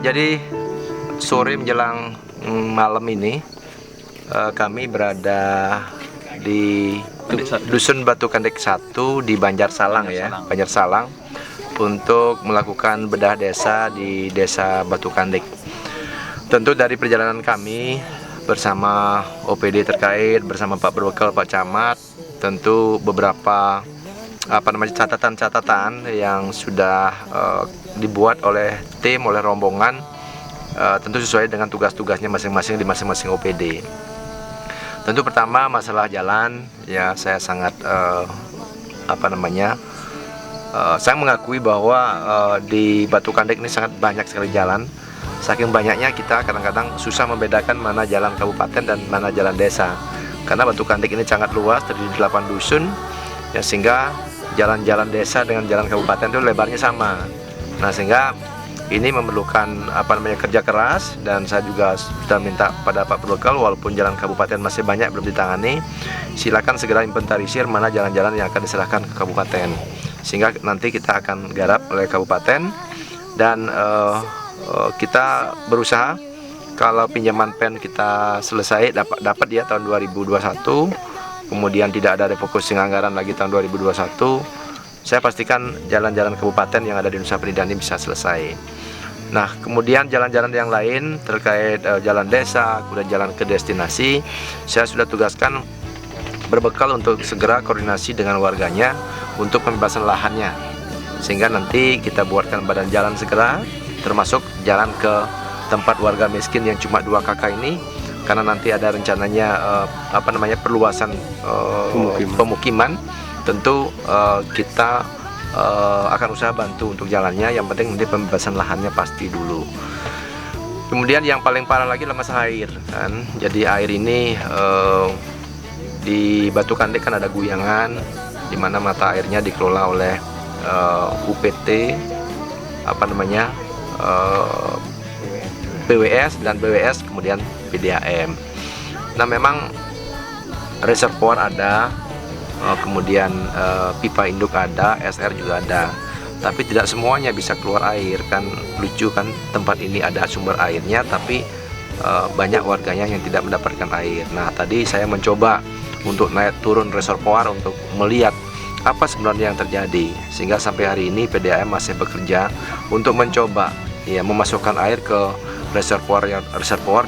Jadi sore menjelang malam ini kami berada di Dusun Batu Kandek 1 di Banjarsalang ya, Banjarsalang, untuk melakukan bedah desa di Desa Batu Kandek. Tentu dari perjalanan kami bersama OPD terkait, bersama Pak Berbekal, Pak Camat, tentu beberapa catatan-catatan yang sudah dibuat oleh tim, oleh rombongan, tentu sesuai dengan tugas-tugasnya masing-masing di masing-masing OPD. Tentu pertama masalah jalan, ya saya sangat saya mengakui bahwa di Batu Kandek ini sangat banyak sekali jalan. Saking banyaknya kita kadang-kadang susah membedakan mana jalan kabupaten dan mana jalan desa. Karena Batu Kandek ini sangat luas, terdiri 8 dusun, ya, sehingga jalan-jalan desa dengan jalan kabupaten itu lebarnya sama. Nah, sehingga ini memerlukan kerja keras, dan saya juga sudah minta pada Pak Berbekal, walaupun jalan kabupaten masih banyak belum ditangani, silakan segera inventarisir mana jalan-jalan yang akan diserahkan ke kabupaten, sehingga nanti kita akan garap oleh kabupaten. Dan kita berusaha kalau pinjaman pen kita selesai dapat ya tahun 2021, kemudian tidak ada refocusing anggaran lagi tahun 2021, saya pastikan jalan-jalan kabupaten yang ada di Nusa Penida ini bisa selesai. Nah, kemudian jalan-jalan yang lain terkait jalan desa, kemudian jalan ke destinasi, saya sudah tugaskan Berbekal untuk segera koordinasi dengan warganya untuk pembebasan lahannya, sehingga nanti kita buatkan badan jalan segera, termasuk jalan ke tempat warga miskin yang cuma 2 kakak ini, karena nanti ada rencananya perluasan pemukiman. Tentu kita akan usaha bantu untuk jalannya. Yang penting nanti pembebasan lahannya pasti dulu. Kemudian yang paling parah lagi adalah masalah air kan. Jadi air ini di Batu Kandek kan ada Guyangan, di mana mata airnya dikelola oleh UPT BWS dan BWS, kemudian PDAM. Nah, memang reservoir ada, kemudian pipa induk ada, SR juga ada, tapi tidak semuanya bisa keluar air kan. Lucu kan, tempat ini ada sumber airnya, tapi banyak warganya yang tidak mendapatkan air. Nah, tadi saya mencoba untuk naik turun reservoir untuk melihat apa sebenarnya yang terjadi, sehingga sampai hari ini PDAM masih bekerja untuk mencoba ya memasukkan air ke reservoir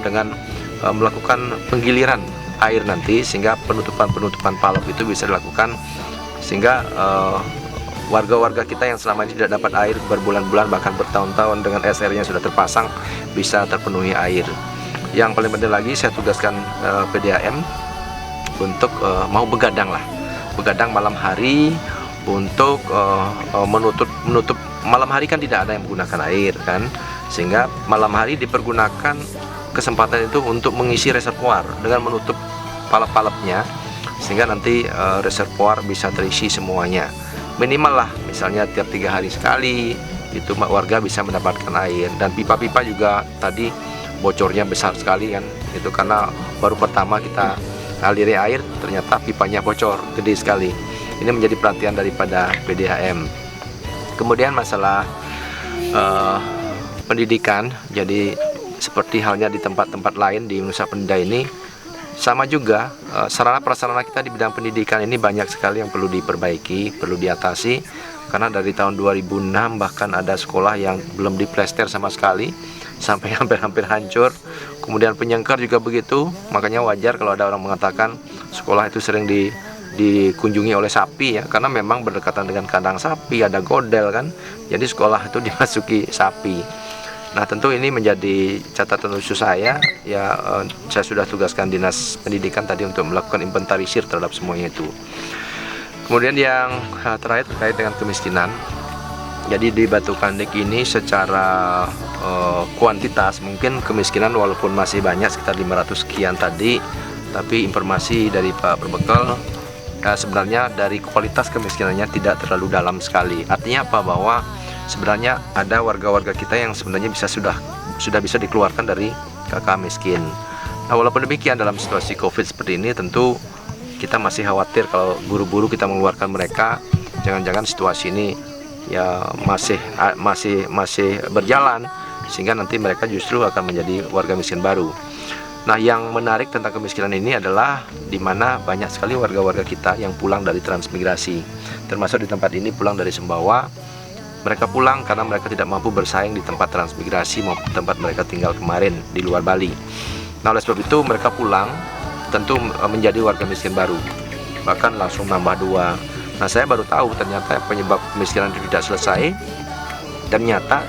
dengan melakukan penggiliran air nanti, sehingga penutupan palop itu bisa dilakukan, sehingga warga-warga kita yang selama ini tidak dapat air berbulan-bulan bahkan bertahun-tahun dengan SR-nya sudah terpasang bisa terpenuhi air. Yang paling penting lagi, saya tugaskan PDAM untuk mau begadang malam hari untuk menutup malam hari kan tidak ada yang menggunakan air kan, sehingga malam hari dipergunakan kesempatan itu untuk mengisi reservoir dengan menutup palap-palapnya, sehingga nanti reservoir bisa terisi semuanya. Minimal lah, misalnya tiap 3 hari sekali itu warga bisa mendapatkan air. Dan pipa-pipa juga tadi bocornya besar sekali kan, itu karena baru pertama kita aliri air, ternyata pipanya bocor gede sekali. Ini menjadi perhatian daripada PDAM. Kemudian masalah pendidikan, jadi seperti halnya di tempat-tempat lain di Nusa Penida ini sama juga, sarana prasarana kita di bidang pendidikan ini banyak sekali yang perlu diperbaiki, perlu diatasi, karena dari tahun 2006 bahkan ada sekolah yang belum diplester sama sekali sampai hampir hancur. Kemudian Penyengkar juga begitu, makanya wajar kalau ada orang mengatakan sekolah itu sering dikunjungi oleh sapi ya, karena memang berdekatan dengan kandang sapi, ada godel kan, jadi sekolah itu dimasuki sapi. Nah, tentu ini menjadi catatan khusus saya ya. Saya sudah tugaskan Dinas Pendidikan tadi untuk melakukan inventarisir terhadap semuanya itu. Kemudian yang terakhir terkait dengan kemiskinan. Jadi di Batu Kandek ini secara kuantitas mungkin kemiskinan walaupun masih banyak sekitar 500 sekian tadi, tapi informasi dari Pak Berbekal sebenarnya dari kualitas kemiskinannya tidak terlalu dalam sekali. Artinya apa? Bahwa sebenarnya ada warga-warga kita yang sebenarnya sudah bisa dikeluarkan dari KK miskin. Nah, walaupun demikian dalam situasi COVID seperti ini, tentu kita masih khawatir kalau buru-buru kita mengeluarkan mereka, jangan-jangan situasi ini ya masih berjalan, sehingga nanti mereka justru akan menjadi warga miskin baru. Nah, yang menarik tentang kemiskinan ini adalah di mana banyak sekali warga-warga kita yang pulang dari transmigrasi, termasuk di tempat ini pulang dari Sumbawa. Mereka pulang karena mereka tidak mampu bersaing di tempat transmigrasi maupun tempat mereka tinggal kemarin di luar Bali. Nah, oleh sebab itu mereka pulang tentu menjadi warga miskin baru, bahkan langsung nambah 2. Nah, saya baru tahu ternyata penyebab kemiskinan itu tidak selesai, dan nyata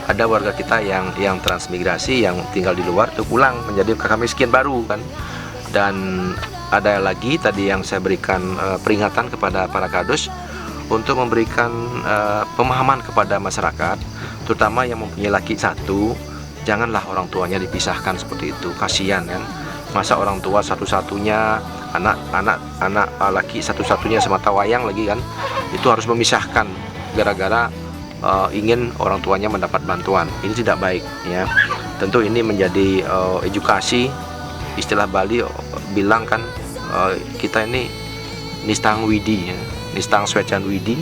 ada warga kita yang transmigrasi yang tinggal di luar tuh pulang menjadi kakak miskin baru kan. Dan ada lagi tadi yang saya berikan peringatan kepada para kadus untuk memberikan pemahaman kepada masyarakat, terutama yang mempunyai laki satu, janganlah orang tuanya dipisahkan seperti itu, kasihan kan. Masa orang tua satu-satunya, anak laki satu-satunya semata wayang lagi kan, itu harus memisahkan gara-gara ingin orang tuanya mendapat bantuan. Ini tidak baik ya. Tentu ini menjadi edukasi, istilah Bali bilang kan, kita ini nistang widi ya. Nistang swecan widi.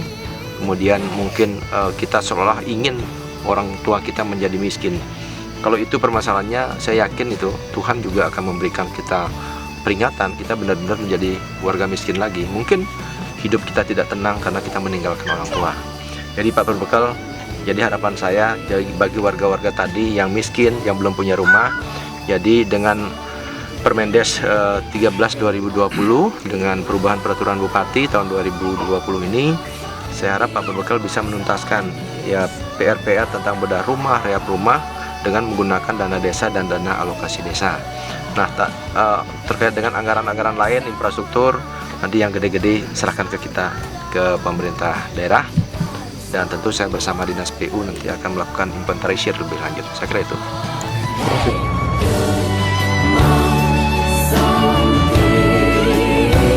Kemudian mungkin kita seolah ingin orang tua kita menjadi miskin. Kalau itu permasalahannya, saya yakin itu Tuhan juga akan memberikan kita peringatan, kita benar-benar menjadi warga miskin lagi. Mungkin hidup kita tidak tenang karena kita meninggalkan orang tua. Jadi Pak Berbekal, jadi harapan saya bagi warga-warga tadi yang miskin, yang belum punya rumah, jadi dengan Permendes 13/2020 dengan perubahan peraturan Bupati tahun 2020 ini, saya harap Pak Berbekal bisa menuntaskan ya PR-PR tentang bedah rumah, rehab rumah dengan menggunakan dana desa dan dana alokasi desa. Nah, terkait dengan anggaran-anggaran lain, infrastruktur, nanti yang gede-gede serahkan ke kita, ke pemerintah daerah. Dan tentu saya bersama Dinas PU nanti akan melakukan inventarisir lebih lanjut. Saya kira itu.